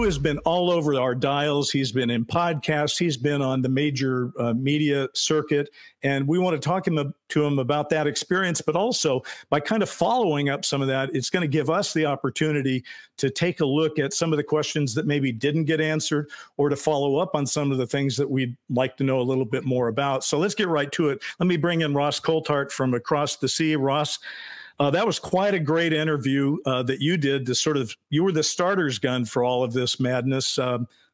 Lue has been all over our dials. He's been in podcasts. He's been on the major media circuit. And we want to talk to him about that experience. But also, by kind of following up some of that, it's going to give us the opportunity to take a look at some of the questions that maybe didn't get answered, or to follow up on some of the things that we'd like to know a little bit more about. So let's get right to it. Let me bring in Ross Coulthart from across the sea. Ross, that was quite a great interview that you did. You were the starter's gun for all of this madness.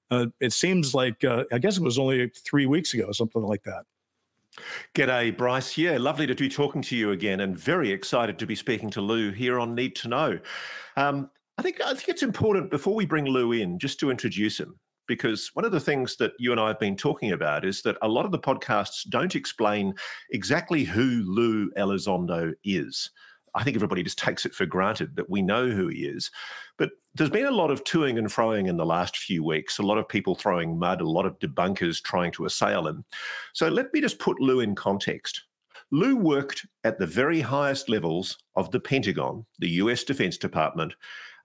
It seems like, I guess it was only 3 weeks ago, something like that. G'day, Bryce. Yeah, lovely to be talking to you again, and very excited to be speaking to Lue here on Need to Know. I think it's important, before we bring Lue in, just to introduce him, because one of the things that you and I have been talking about is that a lot of the podcasts don't explain exactly who Lue Elizondo is. I think everybody just takes it for granted that we know who he is. But there's been a lot of toing and froing in the last few weeks, a lot of people throwing mud, a lot of debunkers trying to assail him. So let me just put Lue in context. Lue worked at the very highest levels of the Pentagon, the US Defense Department,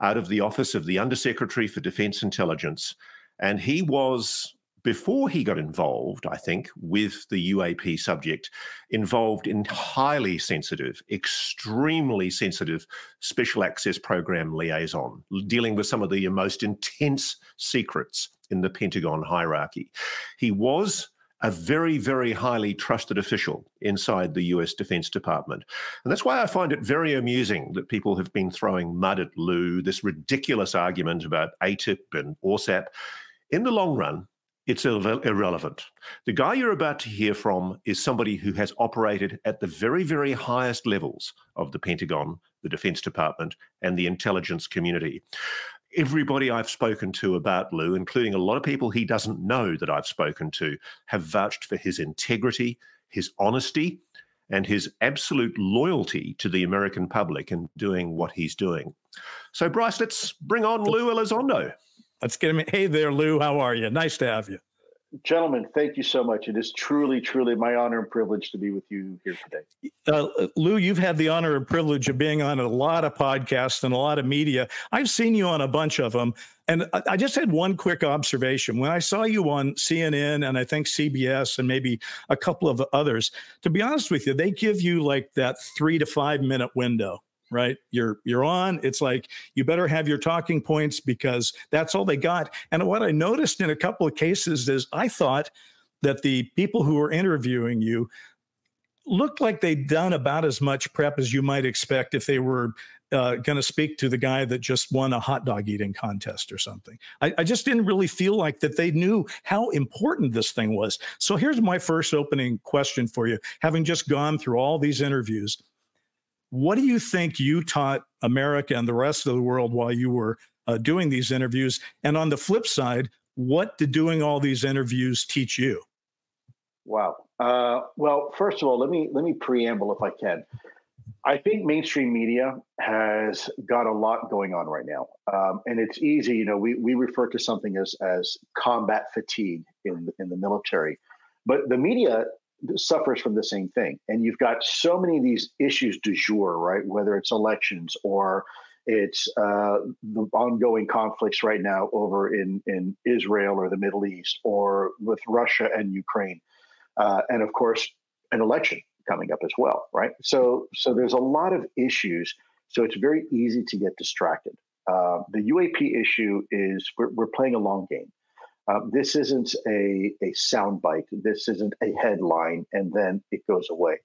out of the Office of the Undersecretary for Defense Intelligence. And he was, before he got involved, I think, with the UAP subject, involved in highly sensitive, extremely sensitive special access program liaison, dealing with some of the most intense secrets in the Pentagon hierarchy. He was a very, very highly trusted official inside the US Defense Department. And that's why I find it very amusing that people have been throwing mud at Lue, this ridiculous argument about ATIP and ORSAP. In the long run, it's irrelevant. The guy you're about to hear from is somebody who has operated at the very, very highest levels of the Pentagon, the Defense Department, and the intelligence community. Everybody I've spoken to about Lue, including a lot of people he doesn't know that I've spoken to, have vouched for his integrity, his honesty, and his absolute loyalty to the American public in doing what he's doing. So, Bryce, let's bring on Lue Elizondo. Let's get him. Hey there, Lue. How are you? Nice to have you. Gentlemen, thank you so much. It is truly, truly my honor and privilege to be with you here today. Lue, you've had the honor and privilege of being on a lot of podcasts and a lot of media. I've seen you on a bunch of them. And I just had one quick observation. When I saw you on CNN and I think CBS and maybe a couple of others, to be honest with you, they give you like that 3 to 5 minute window. Right? You're on. It's like, you better have your talking points because that's all they got. And what I noticed in a couple of cases is I thought that the people who were interviewing you looked like they'd done about as much prep as you might expect if they were going to speak to the guy that just won a hot dog eating contest or something. I just didn't really feel like that they knew how important this thing was. So here's my first opening question for you. Having just gone through all these interviews, what do you think you taught America and the rest of the world while you were doing these interviews? And on the flip side, what did doing all these interviews teach you? Wow. Well, first of all, let me preamble if I can. I think mainstream media has got a lot going on right now, and it's easy. You know, we refer to something as combat fatigue in the military, but the media suffers from the same thing. And you've got so many of these issues du jour, right? Whether it's elections or it's the ongoing conflicts right now over in Israel or the Middle East, or with Russia and Ukraine. And of course, an election coming up as well, right? So there's a lot of issues. So it's very easy to get distracted. The UAP issue is we're playing a long game. This isn't a soundbite. This isn't a headline and then it goes away.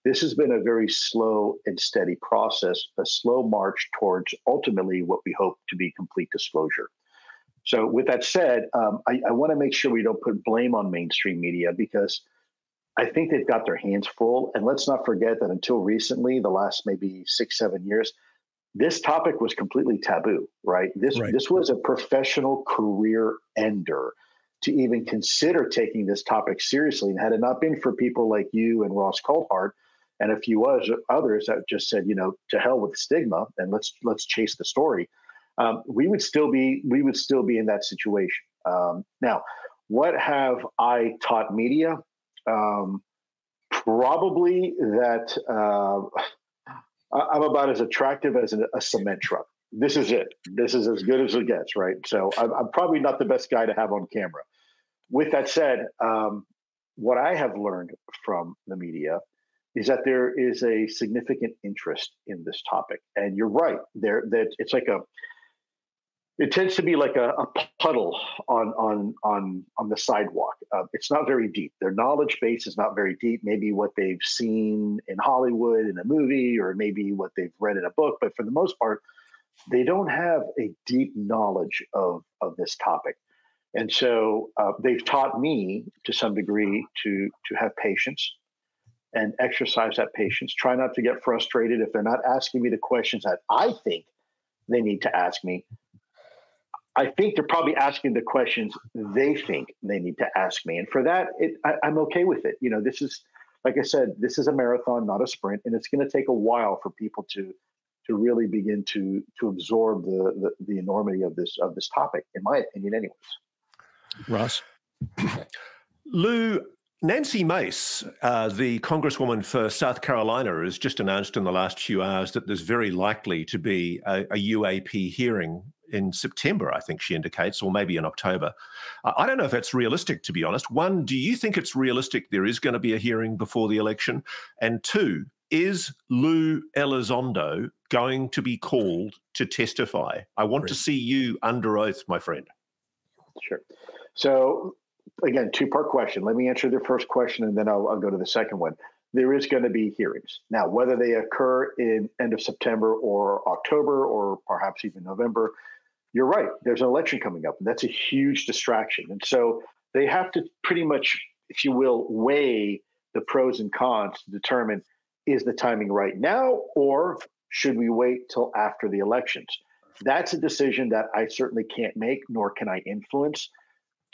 This has been a very slow and steady process, a slow march towards ultimately what we hope to be complete disclosure. So with that said, I want to make sure we don't put blame on mainstream media, because I think they've got their hands full. And let's not forget that until recently, the last maybe 6-7 years, this topic was completely taboo, right? This was a professional career ender to even consider taking this topic seriously. And had it not been for people like you and Ross Coulthart and a few others that just said, you know, to hell with stigma and let's chase the story, we would still be in that situation. Now, what have I taught media? Probably that I'm about as attractive as a cement truck, this is it. This is as good as it gets, right? So I'm probably not the best guy to have on camera. With that said, what I have learned from the media is that there is a significant interest in this topic, and you're right. That it tends to be like a puddle on the sidewalk. It's not very deep. Their knowledge base is not very deep. Maybe what they've seen in Hollywood in a movie, or maybe what they've read in a book. But for the most part, they don't have a deep knowledge of this topic. And so they've taught me to some degree to have patience and exercise that patience. Try not to get frustrated if they're not asking me the questions that I think they need to ask me. I think they're probably asking the questions they think they need to ask me. And for that, I'm okay with it. This is, like I said, this is a marathon, not a sprint. And it's going to take a while for people to really begin to absorb the enormity of this topic, in my opinion, anyways. Ross? Lou, Nancy Mace, the Congresswoman for South Carolina, has just announced in the last few hours that there's very likely to be a UAP hearing in September, I think she indicates, or maybe in October. I don't know if that's realistic, to be honest. One, do you think it's realistic there is going to be a hearing before the election? And two, is Lue Elizondo going to be called to testify? I want to see you under oath, my friend. Sure. So, again, two-part question. Let me answer the first question, and then I'll go to the second one. There is going to be hearings. Now, whether they occur in end of September or October or perhaps even November, you're right. There's an election coming up, and that's a huge distraction. And so they have to pretty much, if you will, weigh the pros and cons to determine, is the timing right now, or should we wait till after the elections? That's a decision that I certainly can't make, nor can I influence.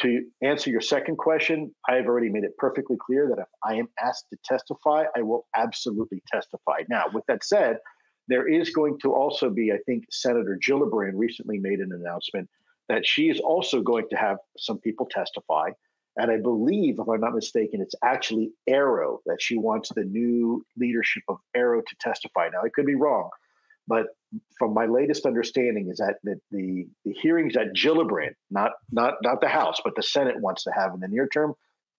To answer your second question, I have already made it perfectly clear that if I am asked to testify, I will absolutely testify. Now, with that said, there is going to also be, I think Senator Gillibrand recently made an announcement that she is also going to have some people testify. And I believe, if I'm not mistaken, it's actually Arrow that she wants the new leadership of Arrow to testify. Now, I could be wrong, but from my latest understanding is that the hearings that Gillibrand, not the House, but the Senate wants to have in the near term,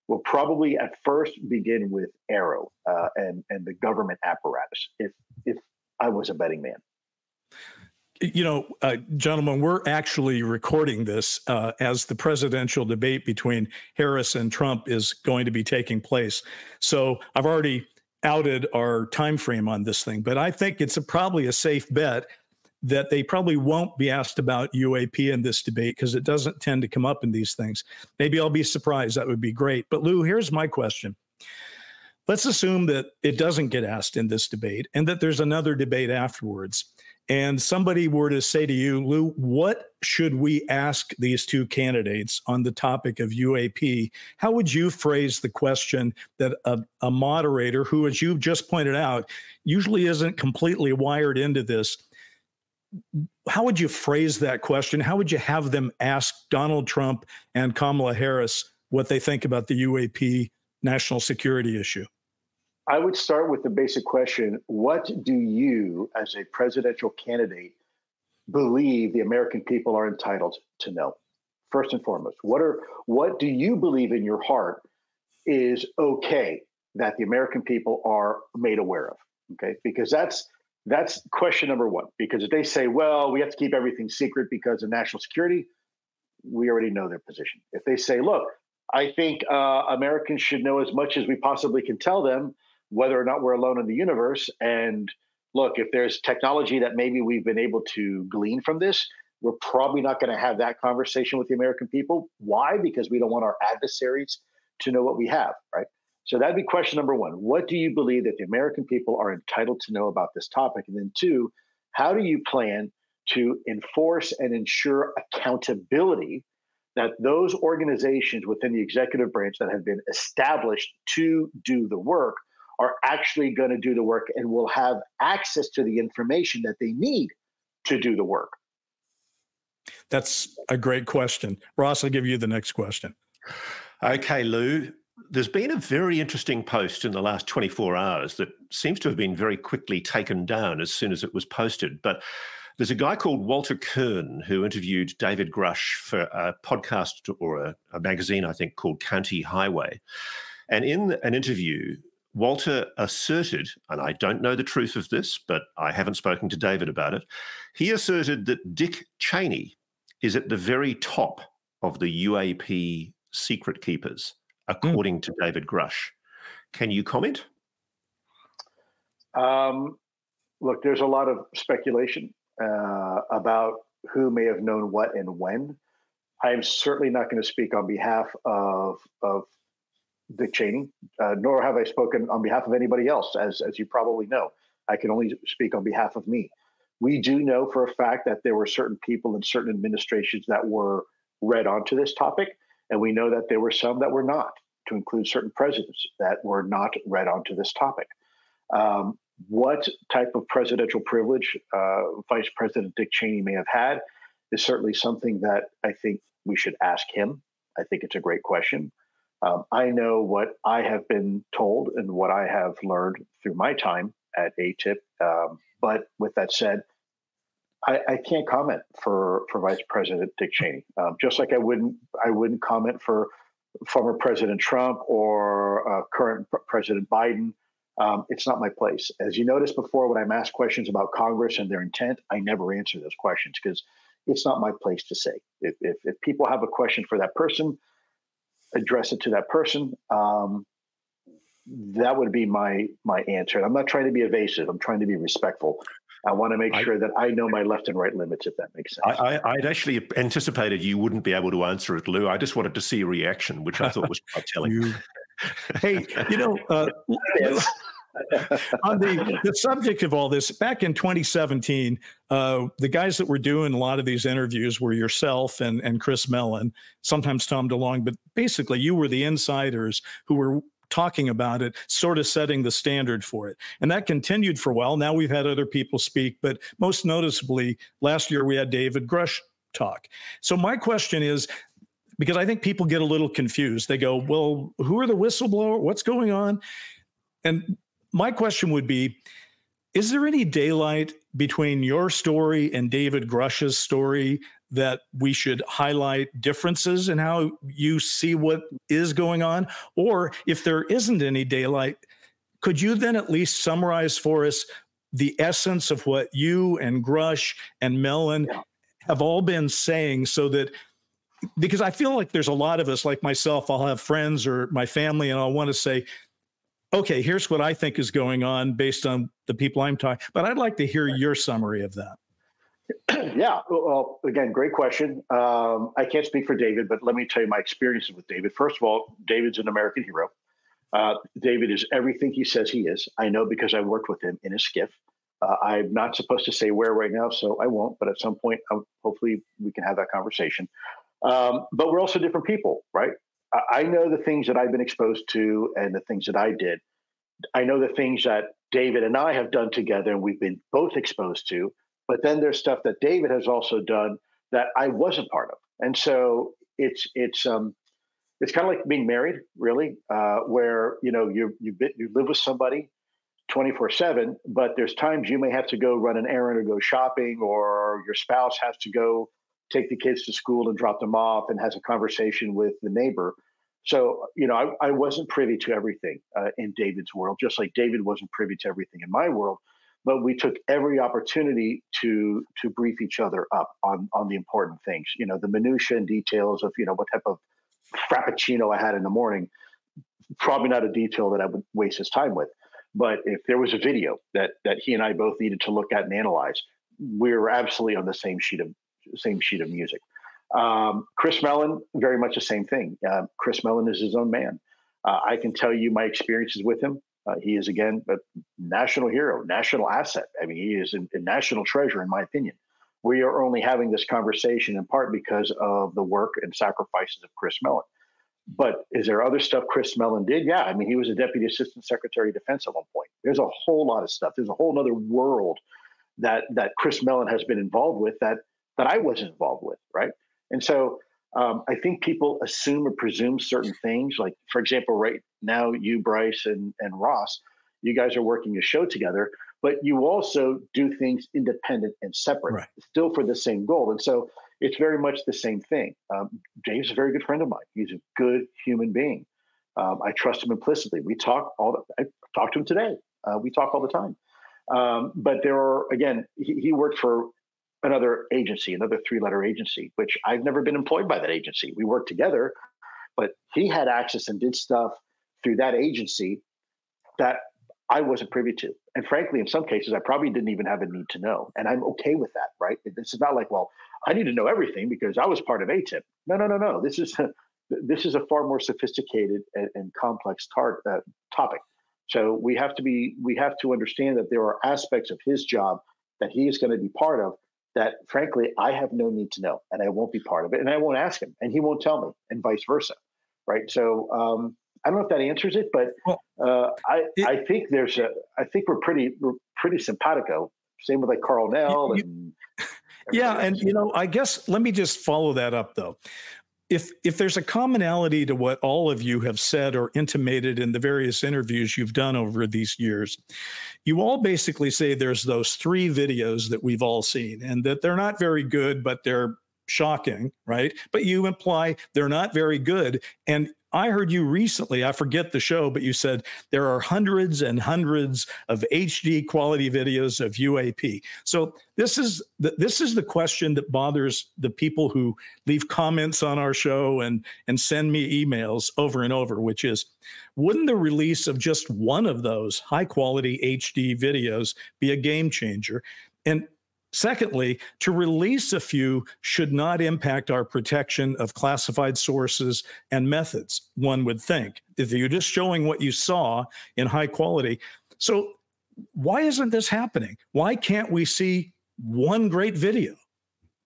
will probably at first begin with Arrow and the government apparatus, if I was a betting man. Gentlemen, we're actually recording this as the presidential debate between Harris and Trump is going to be taking place. So I've already outed our time frame on this thing, but I think it's probably a safe bet that they probably won't be asked about UAP in this debate because it doesn't tend to come up in these things. Maybe I'll be surprised. That would be great. But Lou, here's my question. Let's assume that it doesn't get asked in this debate and that there's another debate afterwards. And somebody were to say to you, Lou, what should we ask these two candidates on the topic of UAP? How would you phrase the question that a moderator who, as you just pointed out, usually isn't completely wired into this? How would you phrase that question? How would you have them ask Donald Trump and Kamala Harris what they think about the UAP national security issue? I would start with the basic question, what do you, as a presidential candidate, believe the American people are entitled to know? First and foremost, what do you believe in your heart is okay that the American people are made aware of? Okay, because that's question number one. Because if they say, well, we have to keep everything secret because of national security, we already know their position. If they say, look, I think Americans should know as much as we possibly can tell them, whether or not we're alone in the universe. And look, if there's technology that maybe we've been able to glean from this, we're probably not going to have that conversation with the American people. Why? Because we don't want our adversaries to know what we have, right? So that'd be question number one. What do you believe that the American people are entitled to know about this topic? And then two, how do you plan to enforce and ensure accountability that those organizations within the executive branch that have been established to do the work are actually going to do the work and will have access to the information that they need to do the work? That's a great question. Ross, I'll give you the next question. Okay, Lou, there's been a very interesting post in the last 24 hours that seems to have been very quickly taken down as soon as it was posted. But There's a guy called Walter Kern who interviewed David Grush for a podcast or a magazine, I think, called County Highway. And in an interview, Walter asserted, and I don't know the truth of this, but I haven't spoken to David about it, he asserted that Dick Cheney is at the very top of the UAP secret keepers, according to David Grush. Can you comment? Look, there's a lot of speculation about who may have known what and when. I am certainly not going to speak on behalf of Dick Cheney, nor have I spoken on behalf of anybody else, as you probably know. I can only speak on behalf of me. We do know for a fact that there were certain people in certain administrations that were read onto this topic, and we know that there were some that were not, to include certain presidents that were not read onto this topic. What type of presidential privilege Vice President Dick Cheney may have had is certainly something that I think we should ask him. I think it's a great question. I know what I have been told and what I have learned through my time at ATIP. But with that said, I can't comment for Vice President Dick Cheney. Just like I wouldn't comment for former President Trump or current President Biden. It's not my place. As you noticed before, when I'm asked questions about Congress and their intent, I never answer those questions because it's not my place to say. If people have a question for that person, address it to that person. That would be my answer. And I'm not trying to be evasive. I'm trying to be respectful. I want to make sure that I know my left and right limits, if that makes sense. I'd actually anticipated you wouldn't be able to answer it, Lou. I just wanted to see a reaction, which I thought was quite telling. Hey, on the subject of all this, back in 2017, the guys that were doing a lot of these interviews were yourself and Chris Mellon, sometimes Tom DeLonge, but basically you were the insiders who were talking about it, sort of setting the standard for it. And that continued for a while. Now we've had other people speak, but most noticeably, last year we had David Grush talk. So my question is, because I think people get a little confused. They go, well, who are the whistleblowers? What's going on? And my question would be, is there any daylight between your story and David Grush's story that we should highlight differences in how you see what is going on? Or if there isn't any daylight, could you then at least summarize for us the essence of what you and Grush and Mellon have all been saying, so that, because I feel like there's a lot of us, like myself, I'll have friends or my family, and I'll want to say, okay, here's what I think is going on based on the people I'm talking, but I'd like to hear your summary of that. Yeah. Well, again, great question. I can't speak for David, but let me tell you my experiences with David. First of all, David's an American hero. David is everything he says he is. I know because I worked with him in a skiff. I'm not supposed to say where right now, so I won't, but at some point, hopefully we can have that conversation. But we're also different people, right? I know the things that I've been exposed to and the things that I did. I know the things that David and I have done together and we've been both exposed to. But then there's stuff that David has also done that I wasn't part of. And so it's kind of like being married, really, where you live with somebody 24/7, but there's times you may have to go run an errand or go shopping, or your spouse has to go take the kids to school and drop them off and has a conversation with the neighbor. So, I wasn't privy to everything in David's world, just like David wasn't privy to everything in my world. But we took every opportunity to brief each other up on the important things. The minutiae and details of, what type of frappuccino I had in the morning, probably not a detail that I would waste his time with. But if there was a video that he and I both needed to look at and analyze, we were absolutely on the same sheet of music. Chris Mellon, very much the same thing. Chris Mellon is his own man. I can tell you my experiences with him. He is, again, a national hero, national asset. I mean, he is a national treasure, in my opinion. We are only having this conversation in part because of the work and sacrifices of Chris Mellon. But is there other stuff Chris Mellon did? Yeah. I mean, he was a Deputy Assistant Secretary of Defense at one point. There's a whole lot of stuff. There's a whole other world that Chris Mellon has been involved with that I wasn't involved with, right? And so I think people assume or presume certain things. Like, for example, right now, you, Bryce, and Ross, you guys are working a show together. but you also do things independent and separate, Right. still for the same goal. And so it's very much the same thing. James is a very good friend of mine. He's a good human being. I trust him implicitly. I talk to him today. We talk all the time. But there are, again, he worked for another agency, another 3-letter agency, which I've never been employed by that agency. We worked together, but he had access and did stuff through that agency that I wasn't privy to. And frankly, in some cases, I probably didn't even have a need to know. And I'm okay with that, right? This is not like, well, I need to know everything because I was part of ATIP. No. This is a far more sophisticated and complex topic. So we have to understand that there are aspects of his job that he is going to be part of that, frankly, I have no need to know, and I won't be part of it, and I won't ask him, and he won't tell me, and vice versa, right? So I don't know if that answers it, but I think we're pretty simpatico. Same with like Carl Nell and yeah, and I guess let me just follow that up though. If there's a commonality to what all of you have said or intimated in the various interviews you've done over these years, you all basically say there's those 3 videos that we've all seen and that they're not very good, but they're shocking, right? But you imply they're not very good. And I heard you recently, I forget the show, but you said there are hundreds and hundreds of HD quality videos of UAP. So this is the question that bothers the people who leave comments on our show and send me emails over and over, which is, wouldn't the release of just one of those high quality HD videos be a game changer? And secondly, to release a few should not impact our protection of classified sources and methods, one would think, if you're just showing what you saw in high quality. So why isn't this happening? Why can't we see one great video?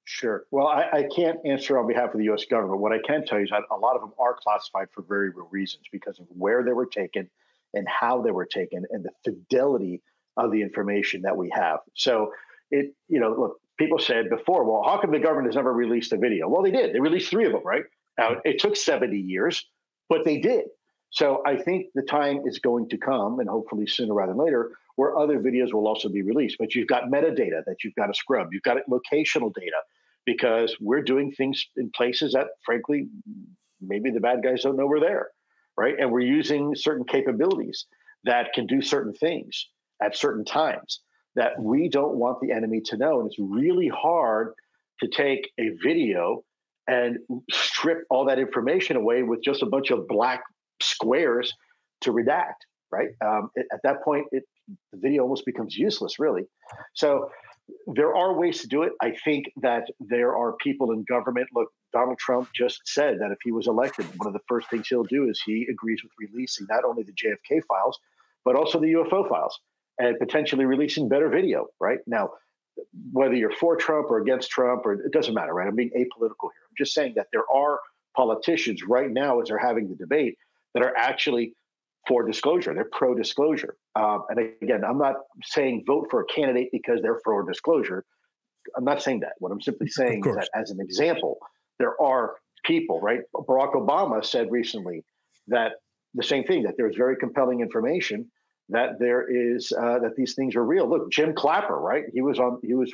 Sure. Well, I can't answer on behalf of the U.S. government. What I can tell you is that a lot of them are classified for very real reasons because of where they were taken and how they were taken and the fidelity of the information that we have. So look, people said before, well, how come the government has never released a video? Well, they did. They released 3 of them, right? Now, it took 70 years, but they did. So I think the time is going to come, and hopefully sooner rather than later, where other videos will also be released. But you've got metadata that you've got to scrub. You've got locational data because we're doing things in places that, frankly, maybe the bad guys don't know we're there, right? And we're using certain capabilities that can do certain things at certain times that we don't want the enemy to know. And it's really hard to take a video and strip all that information away with just a bunch of black squares to redact, right? At that point, the video almost becomes useless, really. So there are ways to do it. I think that there are people in government. Look, Donald Trump just said that if he was elected, one of the first things he'll do is he agrees with releasing not only the JFK files, but also the UFO files, and potentially releasing better video, right? Now, whether you're for Trump or against Trump, or it doesn't matter, right? I'm being apolitical here. I'm just saying that there are politicians right now, as they're having the debate, that are actually for disclosure. They're pro-disclosure. And again, I'm not saying vote for a candidate because they're for disclosure. I'm not saying that. What I'm simply saying is that, as an example, there are people, right? Barack Obama said recently that the same thing, that there's very compelling information that there is that these things are real. Look, Jim Clapper, right? He was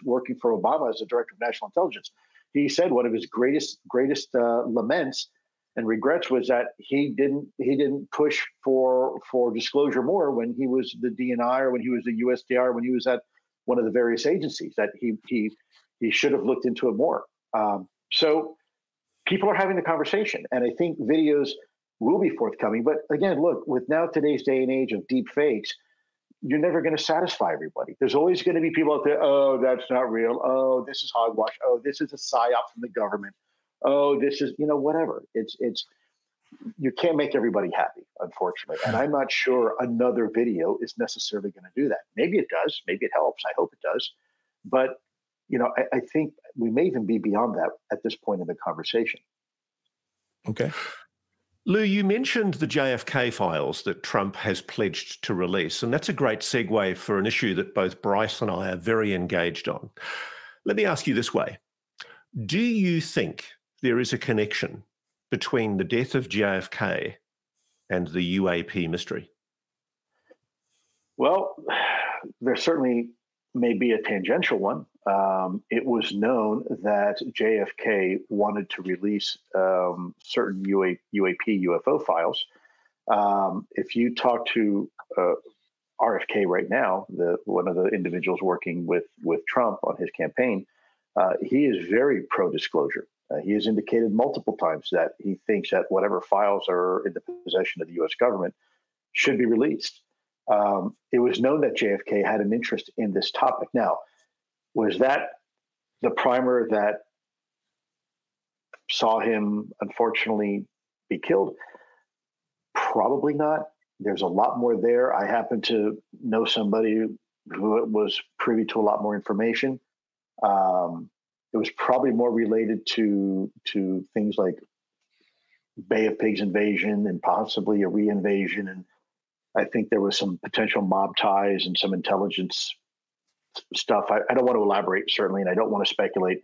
working for Obama as the director of national intelligence. He said one of his greatest laments and regrets was that he didn't push for disclosure more when he was the DNI or when he was the USDR, when he was at one of the various agencies, that he should have looked into it more. So people are having the conversation, and I think videos will be forthcoming. But again, look, with now today's day and age of deep fakes, you're never going to satisfy everybody. There's always going to be people out there, oh, that's not real. Oh, this is hogwash. Oh, this is a psyop from the government. Oh, this is, whatever. It's you can't make everybody happy, unfortunately. And I'm not sure another video is necessarily going to do that. Maybe it does. Maybe it helps. I hope it does. But, I think we may even be beyond that at this point in the conversation. Okay. Lou, you mentioned the JFK files that Trump has pledged to release, and that's a great segue for an issue that both Bryce and I are very engaged on. Let me ask you this way. Do you think there is a connection between the death of JFK and the UAP mystery? Well, there certainly may be a tangential one. It was known that JFK wanted to release certain UAP, UFO files. If you talk to RFK right now, one of the individuals working with Trump on his campaign, he is very pro-disclosure. He has indicated multiple times that he thinks that whatever files are in the possession of the U.S. government should be released. It was known that JFK had an interest in this topic. Now, was that the primer that saw him unfortunately be killed? Probably not. There's a lot more there. I happen to know somebody who was privy to a lot more information. It was probably more related to things like Bay of Pigs invasion and possibly a re-invasion. And I think there was some potential mob ties and some intelligence stuff. I don't want to elaborate, certainly, and I don't want to speculate.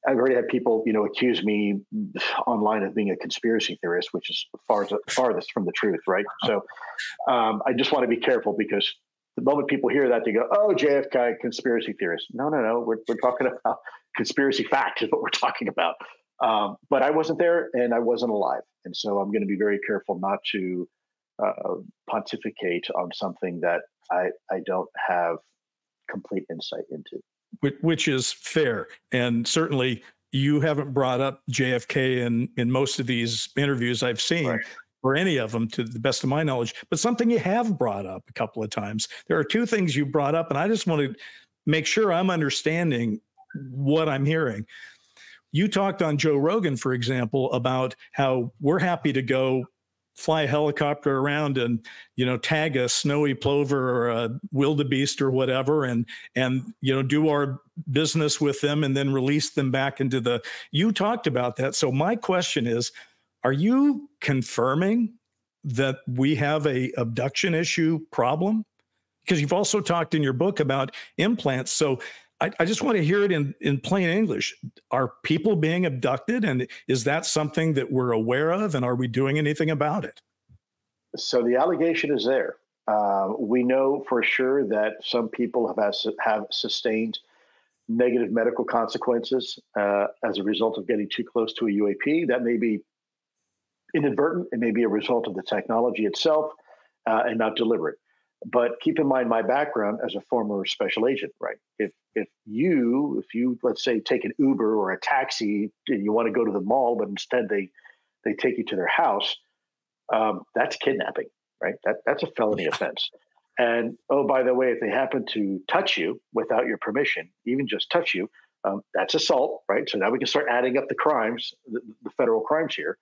I've already had people, accuse me online of being a conspiracy theorist, which is farthest from the truth, right? So I just want to be careful, because the moment people hear that, they go, "Oh, JFK, conspiracy theorist." No. We're talking about conspiracy fact is what we're talking about. But I wasn't there and I wasn't alive. And so I'm going to be very careful not to pontificate on something that I don't have complete insight into. Which is fair. And certainly you haven't brought up JFK in most of these interviews I've seen, right, or any of them, to the best of my knowledge. But something you have brought up a couple of times. There are two things you brought up, and I just want to make sure I'm understanding what I'm hearing. You talked on Joe Rogan, for example, about how we're happy to go fly a helicopter around and, tag a snowy plover or a wildebeest or whatever, and do our business with them and then release them back into the, you talked about that. So my question is, are you confirming that we have a abduction issue problem? Because you've also talked in your book about implants. So I just want to hear it in plain English. Are people being abducted? And is that something that we're aware of? And are we doing anything about it? So the allegation is there. We know for sure that some people have sustained negative medical consequences as a result of getting too close to a UAP. That may be inadvertent. It may be a result of the technology itself and not deliberate. But keep in mind my background as a former special agent, right? If you let's say take an Uber or a taxi and you want to go to the mall, but instead they take you to their house, that's kidnapping, right? That's a felony offense. And oh, by the way, if they happen to touch you without your permission, even just touch you, that's assault, right? So now we can start adding up the crimes, the federal crimes here.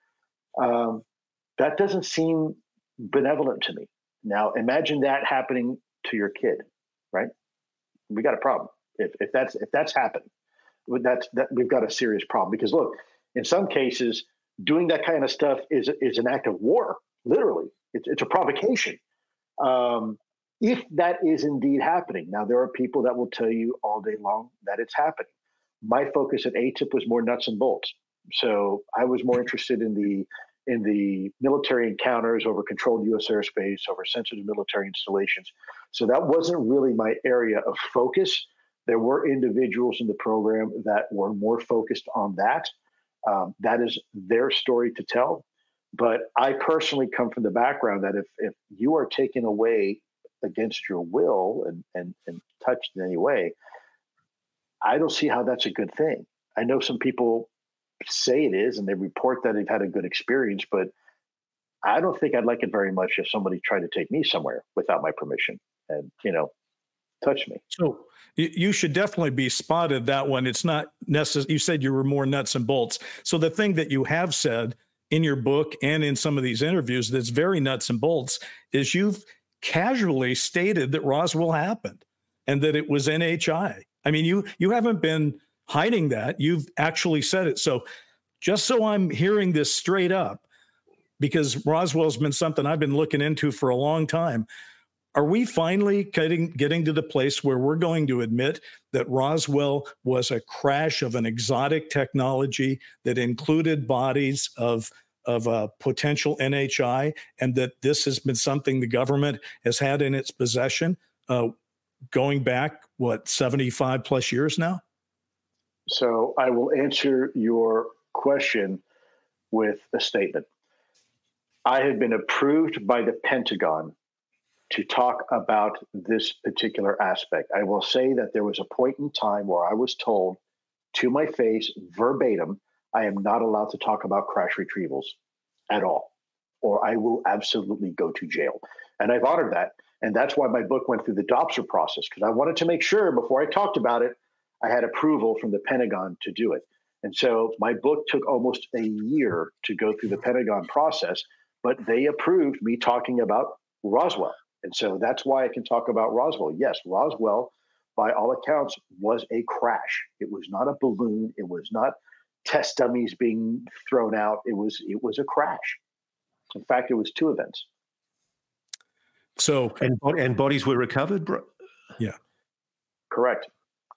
That doesn't seem benevolent to me. Now, imagine that happening to your kid, right? We got a problem. If that's happening, we've got a serious problem. Because look, in some cases, doing that kind of stuff is an act of war. Literally, it's a provocation. If that is indeed happening, now there are people that will tell you all day long that it's happening. My focus at ATIP was more nuts and bolts. So I was more interested in the military encounters over controlled U.S. airspace, over sensitive military installations. So that wasn't really my area of focus. There were individuals in the program that were more focused on that. That is their story to tell. But I personally come from the background that if you are taken away against your will and touched in any way, I don't see how that's a good thing. I know some people say it is, and they report that they've had a good experience, but I don't think I'd like it very much if somebody tried to take me somewhere without my permission and, touch me. So you should definitely be spotted that one. It's not necessary. You said you were more nuts and bolts. So the thing that you have said in your book and in some of these interviews that's very nuts and bolts is you've casually stated that Roswell happened and that it was NHI. I mean, you haven't been hiding that. You've actually said it. So just so I'm hearing this straight up, because Roswell's been something I've been looking into for a long time, are we finally getting to the place where we're going to admit that Roswell was a crash of an exotic technology that included bodies of of potential NHI, and that this has been something the government has had in its possession going back, 75 plus years now? So I will answer your question with a statement. I have been approved by the Pentagon to talk about this particular aspect. I will say that there was a point in time where I was told to my face, verbatim, I am not allowed to talk about crash retrievals at all, or I will absolutely go to jail. And I've honored that. And that's why my book went through the DOPSR process, because I wanted to make sure before I talked about it, I had approval from the Pentagon to do it. And so my book took almost a year to go through the Pentagon process, but they approved me talking about Roswell. And so that's why I can talk about Roswell. Yes, Roswell, by all accounts, was a crash. It was not a balloon. It was not test dummies being thrown out. It was a crash. In fact, it was two events. So and bodies were recovered, bro? Yeah. Correct.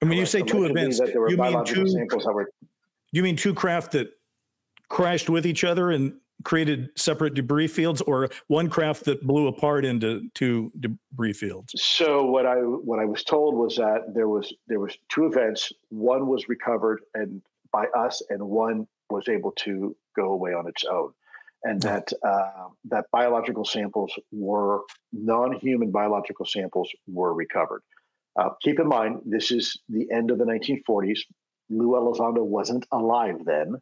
And when you say two events, that there were biological samples that were. You mean two craft that crashed with each other and created separate debris fields, or one craft that blew apart into two debris fields? So what I was told was that there was two events. One was recovered and by us, and one was able to go away on its own, and that biological samples were non-human biological samples were recovered. Keep in mind, this is the end of the 1940s. Lue Elizondo wasn't alive then.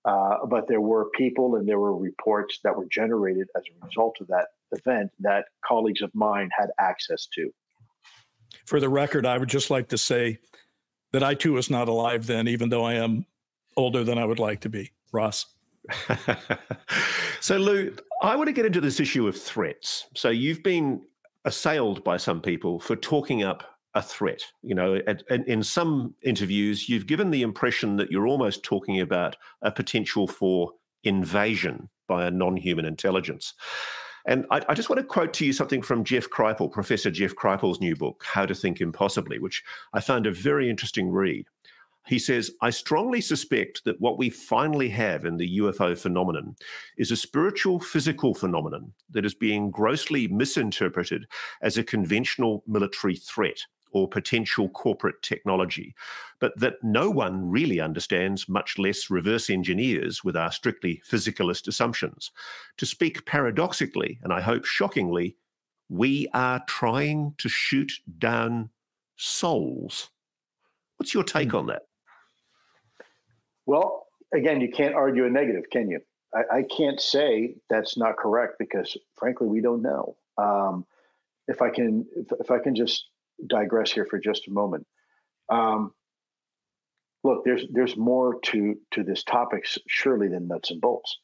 But there were people and there were reports that were generated as a result of that event that colleagues of mine had access to. For the record, I would just like to say that I too was not alive then, even though I am older than I would like to be. Ross. So, Lou, I want to get into this issue of threats. So you've been assailed by some people for talking up a threat. You know, in some interviews, you've given the impression that you're almost talking about a potential for invasion by a non-human intelligence. And I just want to quote to you something from Jeff Kripal, Professor Jeff Kripal's new book, How to Think Impossibly, which I found a very interesting read. He says, I strongly suspect that what we finally have in the UFO phenomenon is a spiritual physical phenomenon that is being grossly misinterpreted as a conventional military threat or potential corporate technology, but that no one really understands, much less reverse engineers with our strictly physicalist assumptions. To speak paradoxically, and I hope shockingly, we are trying to shoot down souls. What's your take on that? Well, again, you can't argue a negative, can you? I can't say that's not correct because, frankly, we don't know. If I can just digress here for just a moment. Look, there's more to this topic surely than nuts and bolts.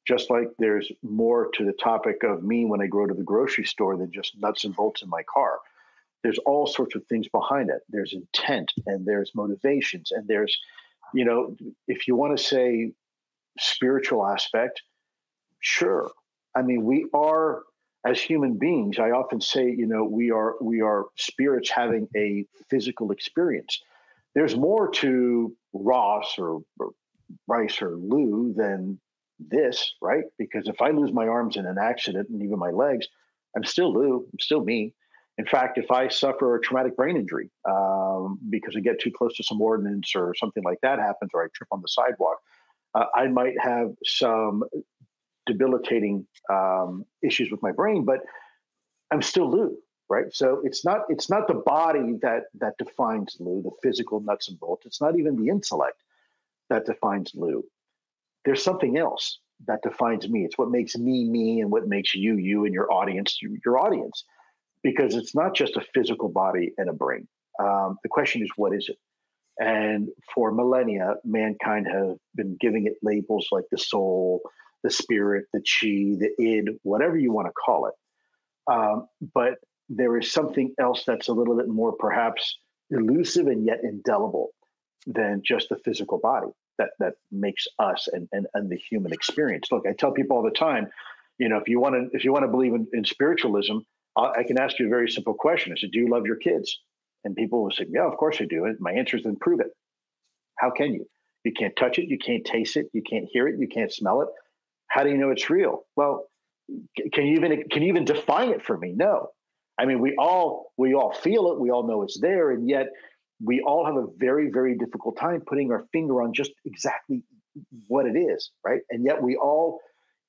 Just like there's more to the topic of me when I go to the grocery store than just nuts and bolts in my car. There's all sorts of things behind it. There's intent and there's motivations and there's, you know, if you want to say spiritual aspect, sure. I mean, we are, as human beings, I often say, you know, we are spirits having a physical experience. There's more to Ross or Bryce or Lou than this, right? Because if I lose my arms in an accident and even my legs, I'm still Lou, I'm still me. In fact, if I suffer a traumatic brain injury because I get too close to some ordnance or something like that happens, or I trip on the sidewalk, I might have some debilitating issues with my brain, but I'm still Lou, right? So it's not the body that defines Lou, the physical nuts and bolts. It's not even the intellect that defines Lou. There's something else that defines me. It's what makes me me, and what makes you and your audience your audience. Because it's not just a physical body and a brain. The question is, what is it? And for millennia, mankind has been giving it labels like the soul, the spirit, the chi, the id, whatever you want to call it. But there is something else that's a little bit more perhaps elusive and yet indelible than just the physical body that makes us and the human experience. Look, I tell people all the time, you know, if you want to believe in spiritualism, I can ask you a very simple question. I said, do you love your kids? And people will say, yeah, of course I do. And my answer is, then prove it. How can you? You can't touch it. You can't taste it. You can't hear it. You can't smell it. How do you know it's real? Well, can you even define it for me? No. I mean, we all feel it. We all know it's there, and yet we all have a very, very difficult time putting our finger on just exactly what it is, right? And yet we all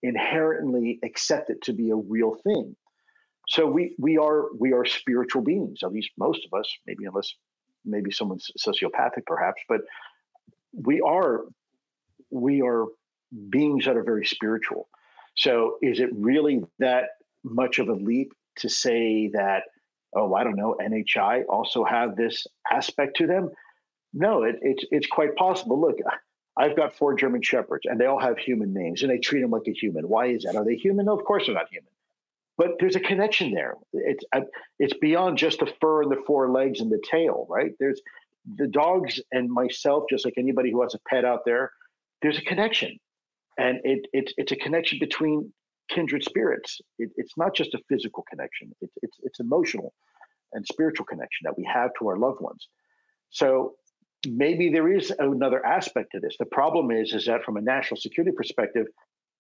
inherently accept it to be a real thing. So we are spiritual beings, at least most of us, unless maybe someone's sociopathic perhaps, but we are beings that are very spiritual. So is it really that much of a leap to say that, oh, I don't know, NHI also have this aspect to them? No, it's quite possible. Look, I've got 4 German Shepherds, and they all have human names, and they treat them like a human. Why is that? Are they human? No, of course they're not human. But there's a connection there. It's beyond just the fur and the 4 legs and the tail, right? There's the dogs and myself, just like anybody who has a pet out there. There's a connection, and it's a connection between kindred spirits. It's not just a physical connection. It's emotional and spiritual connection that we have to our loved ones. So maybe there is another aspect to this. The problem is that from a national security perspective,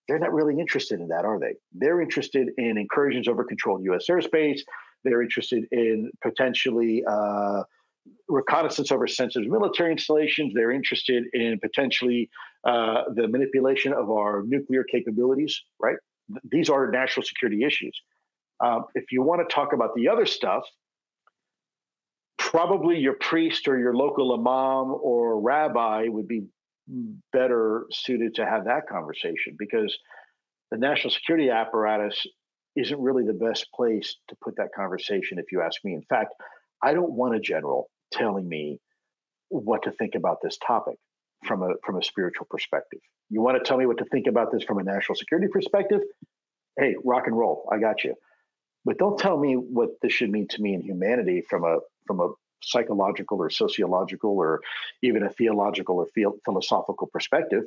they're not really interested in that, are they? They're interested in incursions over controlled U.S. airspace. They're interested in potentially reconnaissance over sensitive military installations. They're interested in potentially the manipulation of our nuclear capabilities, right? These are national security issues. If you want to talk about the other stuff, probably your priest or your local imam or rabbi would be better suited to have that conversation, because the national security apparatus isn't really the best place to put that conversation, if you ask me. In fact, I don't want a general telling me what to think about this topic from a spiritual perspective. You want to tell me what to think about this from a national security perspective? Hey, rock and roll, I got you. But don't tell me what this should mean to me in humanity from a psychological or sociological or even a theological or philosophical perspective.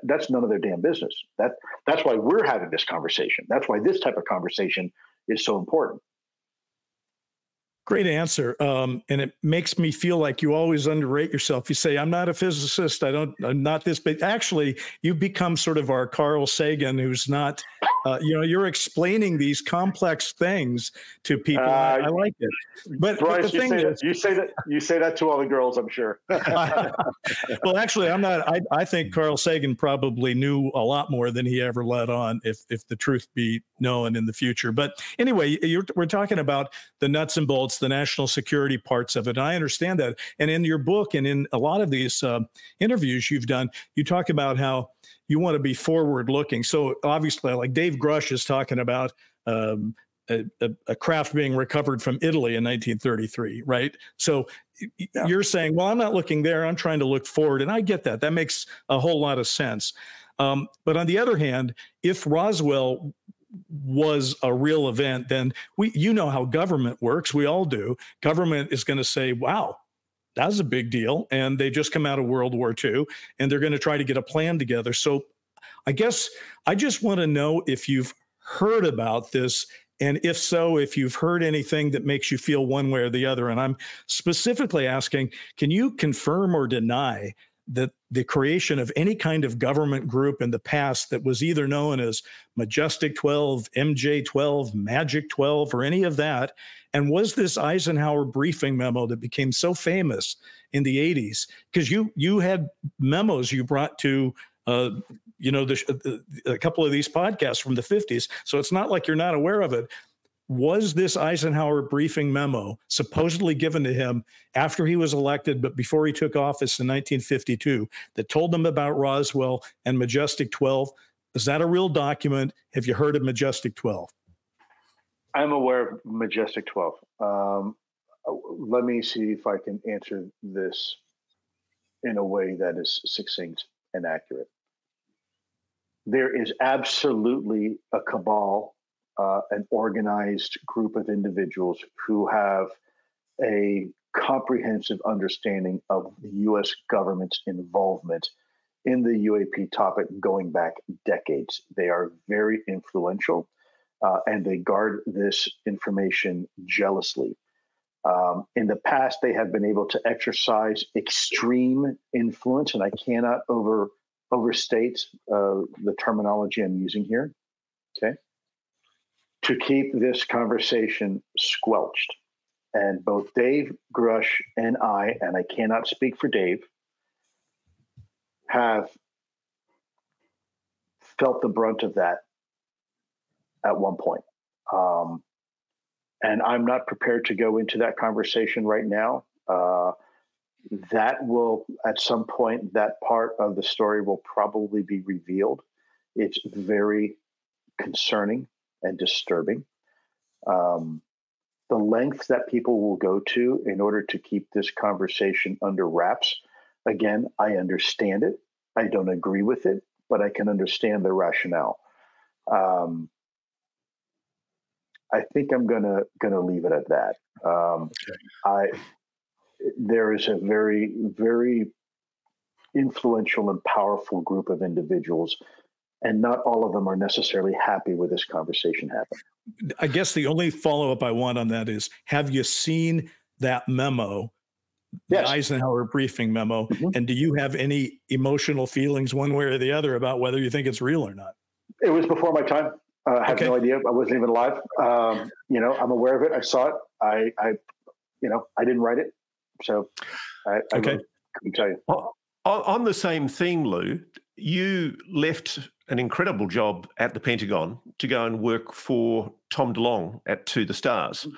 That's none of their damn business. That's why we're having this conversation. That's why this type of conversation is so important. Great answer. And it makes me feel like you always underrate yourself. You say, I'm not a physicist. I'm not this, but actually you've become sort of our Carl Sagan, who's not, you're explaining these complex things to people. I like it. But Bryce, the thing is, you say that to all the girls, I'm sure. Well, actually, I'm not. I think Carl Sagan probably knew a lot more than he ever let on, if the truth be known in the future. But anyway, we're talking about the nuts and bolts, the national security parts of it. And I understand that. And in your book and in a lot of these interviews you've done, you talk about how you want to be forward looking. So obviously, like Dave Grush is talking about a craft being recovered from Italy in 1933, right? So yeah. You're saying, well, I'm not looking there. I'm trying to look forward. And I get that. That makes a whole lot of sense. But on the other hand, if Roswell was a real event, then you know how government works. We all do. Government is going to say, wow, that was a big deal. And they just come out of World War II, and they're going to try to get a plan together. So I guess I just want to know if you've heard about this, and if so, if you've heard anything that makes you feel one way or the other. And I'm specifically asking, can you confirm or deny that the creation of any kind of government group in the past that was either known as Majestic 12, MJ 12, Magic 12, or any of that? And was this Eisenhower briefing memo that became so famous in the 80s? Because you had memos you brought to a couple of these podcasts from the 50s. So it's not like you're not aware of it. Was this Eisenhower briefing memo supposedly given to him after he was elected, but before he took office in 1952, that told him about Roswell and Majestic 12? Is that a real document? Have you heard of Majestic 12? I'm aware of Majestic 12. Let me see if I can answer this in a way that is succinct and accurate. There is absolutely a cabal, an organized group of individuals who have a comprehensive understanding of the U.S. government's involvement in the UAP topic going back decades. They are very influential, and they guard this information jealously. In the past, they have been able to exercise extreme influence, and I cannot overstate the terminology I'm using here, okay, to keep this conversation squelched. And both Dave Grush and I cannot speak for Dave, have felt the brunt of that at one point. And I'm not prepared to go into that conversation right now. That will, at some point, that part of the story will probably be revealed. It's very concerning and disturbing. The lengths that people will go to in order to keep this conversation under wraps, again, I understand it. I don't agree with it, but I can understand the rationale. I think I'm gonna leave it at that. There is a very, very influential and powerful group of individuals, and not all of them are necessarily happy with this conversation happening. I guess the only follow-up I want on that is, have you seen that memo, Yes. the Eisenhower briefing memo, and do you have any emotional feelings one way or the other about whether you think it's real or not? It was before my time. I have no idea. I wasn't even alive. I'm aware of it. I saw it. I didn't write it. So I really couldn't tell you. On the same theme, Lou, you left an incredible job at the Pentagon to go and work for Tom DeLonge at To the Stars.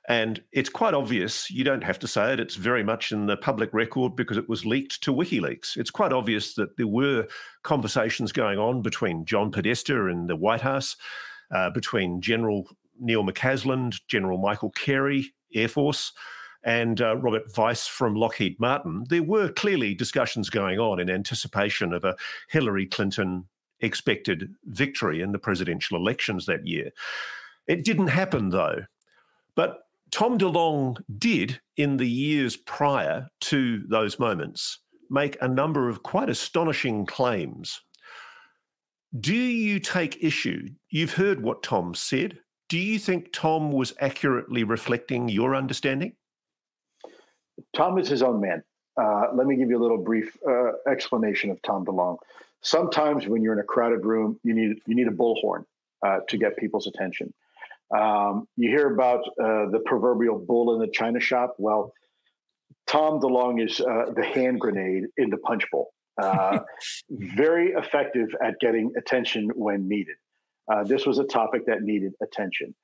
And it's quite obvious, you don't have to say it, it's very much in the public record because it was leaked to WikiLeaks. It's quite obvious that there were conversations going on between John Podesta and the White House, between General Neil McCasland, General Michael Carey, Air Force, and Robert Weiss from Lockheed Martin. There were clearly discussions going on in anticipation of a Hillary Clinton expected victory in the presidential elections that year. It didn't happen, though. But Tom DeLonge did, in the years prior to those moments, make a number of quite astonishing claims. Do you take issue? You've heard what Tom said. Do you think Tom was accurately reflecting your understanding? Tom is his own man. Let me give you a little brief explanation of Tom DeLonge. Sometimes when you're in a crowded room, you need a bullhorn to get people's attention. You hear about the proverbial bull in the china shop. Well, Tom DeLonge is the hand grenade in the punch bowl. Very effective at getting attention when needed. This was a topic that needed attention.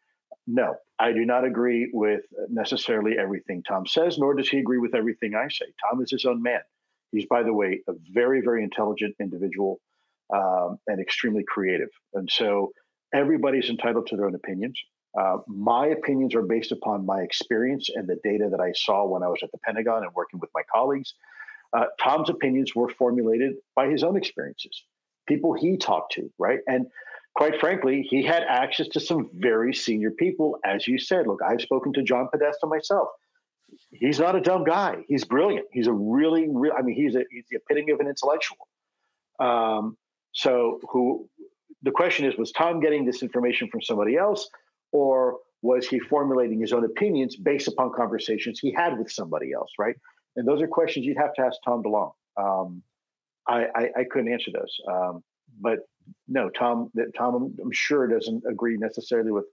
No, I do not agree with necessarily everything Tom says, nor does he agree with everything I say. Tom is his own man. He's, by the way, a very, very intelligent individual and extremely creative. And so everybody's entitled to their own opinions. My opinions are based upon my experience and the data that I saw when I was at the Pentagon and working with my colleagues. Tom's opinions were formulated by his own experiences, people he talked to, right? And quite frankly, he had access to some very senior people. As you said, look, I've spoken to John Podesta myself. He's not a dumb guy. He's brilliant. He's a really, he's the epitome of an intellectual. So the question is, was Tom getting this information from somebody else, or was he formulating his own opinions based upon conversations he had with somebody else, right? And those are questions you'd have to ask Tom DeLonge. I couldn't answer those. But no, Tom, I'm sure doesn't agree necessarily with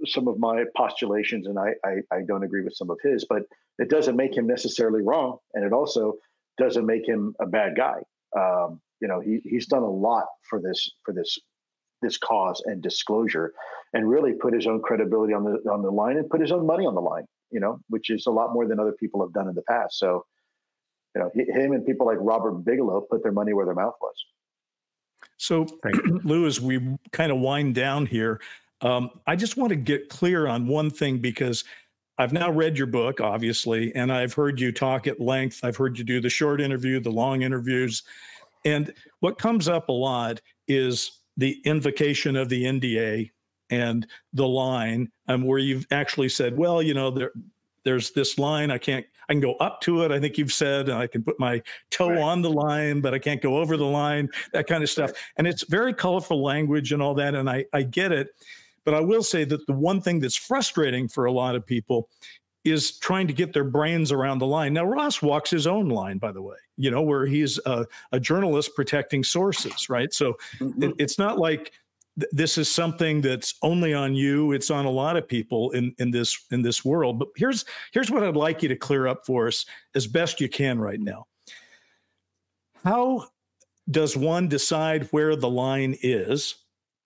some of my postulations, and I don't agree with some of his, but it doesn't make him necessarily wrong, and it also doesn't make him a bad guy. He's done a lot for this cause and disclosure, and really put his own credibility on the line and put his own money on the line, which is a lot more than other people have done in the past. So, him and people like Robert Bigelow put their money where their mouth was. So, Lou, as we kind of wind down here, I just want to get clear on one thing, because I've now read your book, obviously, and I've heard you talk at length. I've heard you do the short interview, the long interviews. And what comes up a lot is the invocation of the NDA and the line where you've actually said, well, there's this line, I can go up to it, I think you've said, and I can put my toe on the line, but I can't go over the line, that kind of stuff. And it's very colorful language and all that, and I get it. But I will say that the one thing that's frustrating for a lot of people is trying to get their brains around the line. Now, Ross walks his own line, by the way, you know, where he's a journalist protecting sources, right? So it's not like this is something that's only on you. It's on a lot of people in this world. But here's what I'd like you to clear up for us as best you can right now. How does one decide where the line is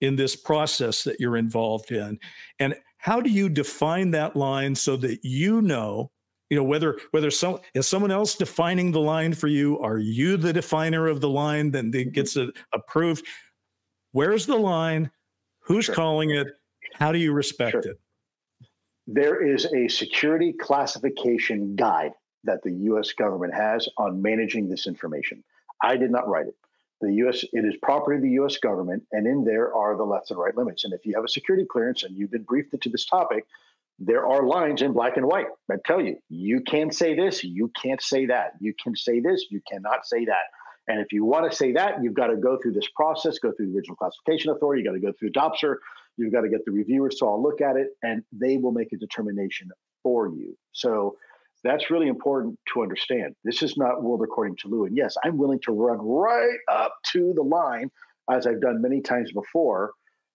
in this process that you're involved in? And how do you define that line so that you know, whether is someone else defining the line for you? Are you the definer of the line that gets it approved? Where's the line? Who's calling it? How do you respect it? There is a security classification guide that the U.S. government has on managing this information. I did not write it. It is property of the U.S. government, and in there are the left and right limits. And if you have a security clearance and you've been briefed into this topic, there are lines in black and white that tell you, you can't say this, you can't say that. You can say this, you cannot say that. And if you want to say that, you've got to go through this process, go through the original classification authority, you got to go through DOPSR, you've got to get the reviewers to all look at it, and they will make a determination for you. So that's really important to understand. This is not world according to Lue. And yes, I'm willing to run right up to the line, as I've done many times before.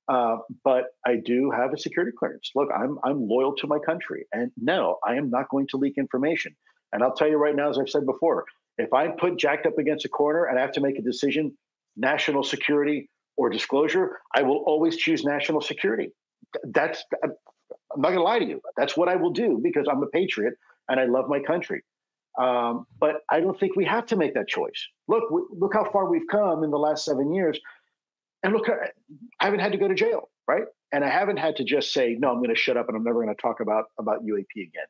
But I do have a security clearance. Look, I'm loyal to my country. And no, I am not going to leak information. And I'll tell you right now, as I've said before, if I'm put jacked up against a corner and I have to make a decision, national security or disclosure, I will always choose national security. I'm not going to lie to you. That's what I will do because I'm a patriot and I love my country. But I don't think we have to make that choice. Look how far we've come in the last 7 years. And look, I haven't had to go to jail, right? And I haven't had to just say, no, I'm going to shut up and I'm never going to talk about UAP again.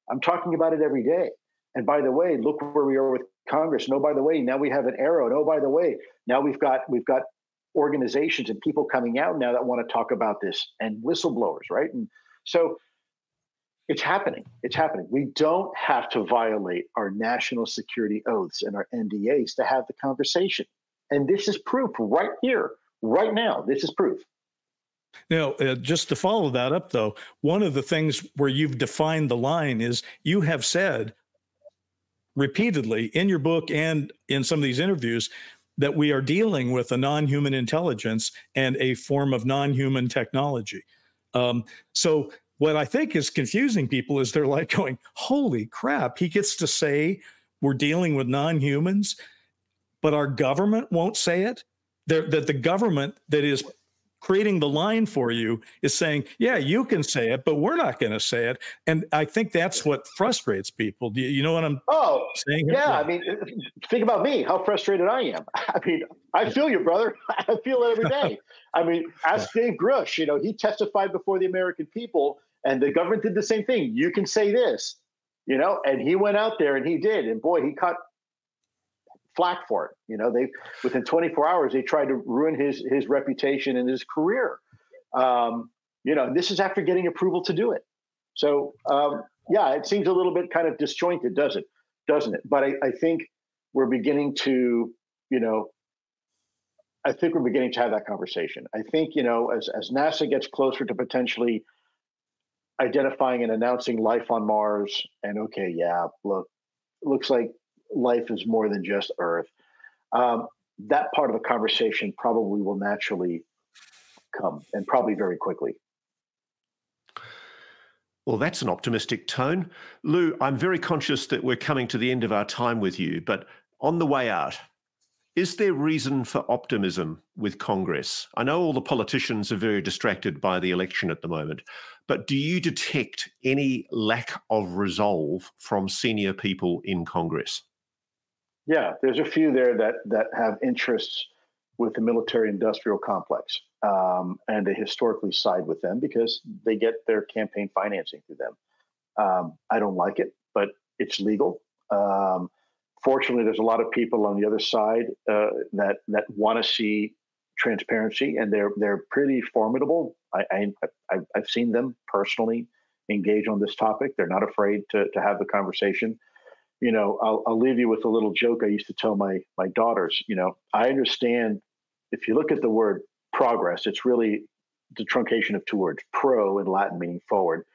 I'm talking about it every day. And by the way, look where we are with Congress. And oh, by the way, now we have an arrow. And oh, by the way, now we've got organizations and people coming out now that want to talk about this and whistleblowers, right? And so it's happening. It's happening. We don't have to violate our national security oaths and our NDAs to have the conversation. And this is proof right here, right now. This is proof. Now, just to follow that up, though, one of the things where you've defined the line is you have said repeatedly in your book and in some of these interviews that we are dealing with a non-human intelligence and a form of non-human technology. So what I think is confusing people is they're like going, holy crap, he gets to say we're dealing with non-humans, but our government won't say it? That the government that is creating the line for you is saying, yeah, you can say it, but we're not going to say it. And I think that's what frustrates people. Do you know what I'm saying? Yeah, I mean, think about me, how frustrated I am. I mean, I feel you, brother. I feel it every day. I mean, ask Dave Grush, he testified before the American people and the government did the same thing. You can say this, and he went out there and he did. And boy, he caught flack for it. They within 24 hours they tried to ruin his reputation and his career. This is after getting approval to do it. So yeah, it seems a little bit kind of disjointed, doesn't it? But I think we're beginning to, I think we're beginning to have that conversation. I think, as NASA gets closer to potentially identifying and announcing life on Mars, and okay, yeah, looks like life is more than just Earth. That part of the conversation probably will naturally come, and probably very quickly. Well, that's an optimistic tone. Lue, I'm very conscious that we're coming to the end of our time with you, but on the way out, is there reason for optimism with Congress? I know all the politicians are very distracted by the election at the moment, but do you detect any lack of resolve from senior people in Congress? Yeah, there's a few there that have interests with the military-industrial complex, and they historically side with them because they get their campaign financing through them. I don't like it, but it's legal. Fortunately, there's a lot of people on the other side that want to see transparency, and they're pretty formidable. I've seen them personally engage on this topic. They're not afraid to have the conversation. I'll leave you with a little joke I used to tell my daughters. I understand if you look at the word progress, it's really the truncation of two words, pro in Latin meaning forward.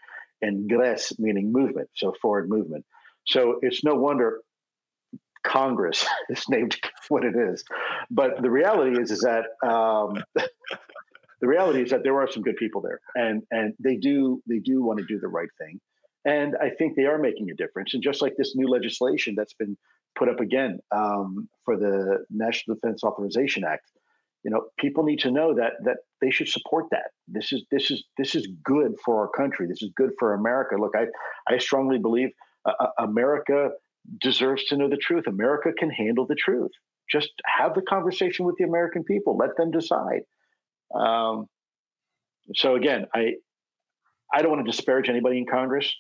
Ingress meaning movement, so forward movement. So it's no wonder Congress is named what it is. But the reality is that there are some good people there, and they do want to do the right thing, and I think they are making a difference. And just like this new legislation that's been put up again for the National Defense Authorization Act, people need to know that they should support that. This is good for our country. This is good for America. Look, I strongly believe America deserves to know the truth. America can handle the truth. Just have the conversation with the American people. Let them decide. So again, I don't want to disparage anybody in Congress.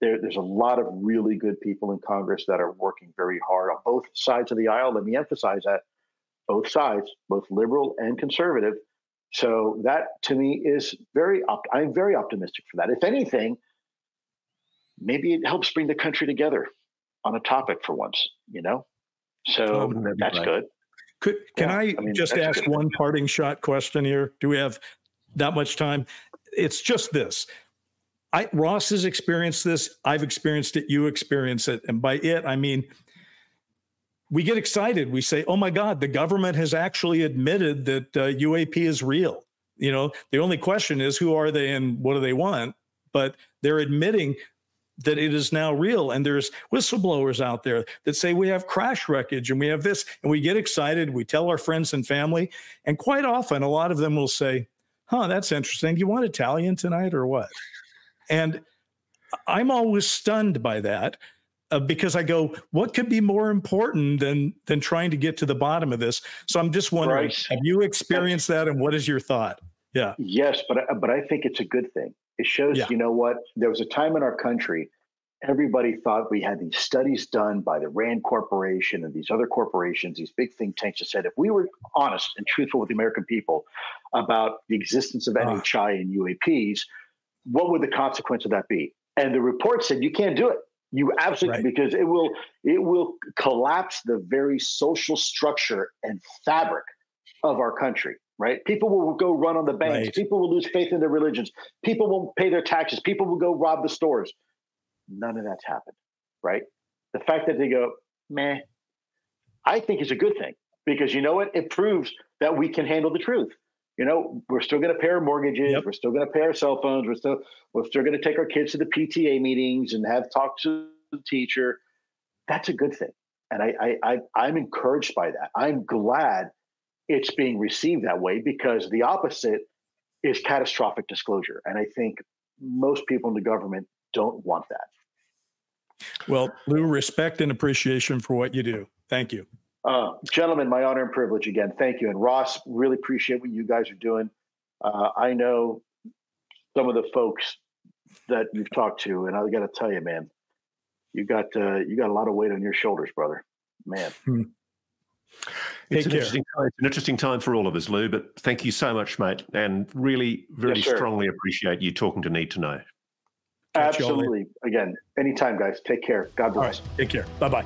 There's a lot of really good people in Congress that are working very hard on both sides of the aisle. Let me emphasize that. Both sides, both liberal and conservative. So that to me is I'm very optimistic for that. If anything, maybe it helps bring the country together on a topic for once, So that's good. Can I just ask one parting shot question here? Do we have that much time? It's just this. Ross has experienced this. I've experienced it. You experience it. And by it, I mean, we get excited. We say, oh my God, the government has actually admitted that UAP is real. The only question is, who are they and what do they want? But they're admitting that it is now real. And there's whistleblowers out there that say we have crash wreckage and we have this, and we get excited. We tell our friends and family. And quite often, a lot of them will say, that's interesting. Do you want Italian tonight or what? And I'm always stunned by that because I go, what could be more important than trying to get to the bottom of this? So I'm just wondering, Bryce, have you experienced that? And what is your thought? Yeah. Yes, but I think it's a good thing. It shows, you know what? There was a time in our country, everybody thought we had these studies done by the Rand Corporation and these other corporations, these big think tanks that said, if we were honest and truthful with the American people about the existence of NHI and UAPs, what would the consequence of that be? And the report said, you can't do it. You absolutely, because it will collapse the very social structure and fabric of our country. Right? People will go run on the banks. Right. People will lose faith in their religions. People won't pay their taxes. People will go rob the stores. None of that's happened, right? The fact that they go, meh, I think is a good thing because you know what? It proves that we can handle the truth. We're still going to pay our mortgages. Yep. We're still going to pay our cell phones. We're still going to take our kids to the PTA meetings and have talks to the teacher. That's a good thing. And I'm encouraged by that. I'm glad it's being received that way because the opposite is catastrophic disclosure. And I think most people in the government don't want that. Well, Lou, respect and appreciation for what you do. Thank you. Gentlemen, my honor and privilege again. Thank you. And Ross, really appreciate what you guys are doing. I know some of the folks that you've talked to, and I got to tell you, man, you got a lot of weight on your shoulders, brother. Man. It's an interesting time for all of us, Lou, but thank you so much, mate, and really, very strongly appreciate you talking to Need to Know. Absolutely. Again, anytime, guys. Take care. God bless. All right. Take care. Bye-bye.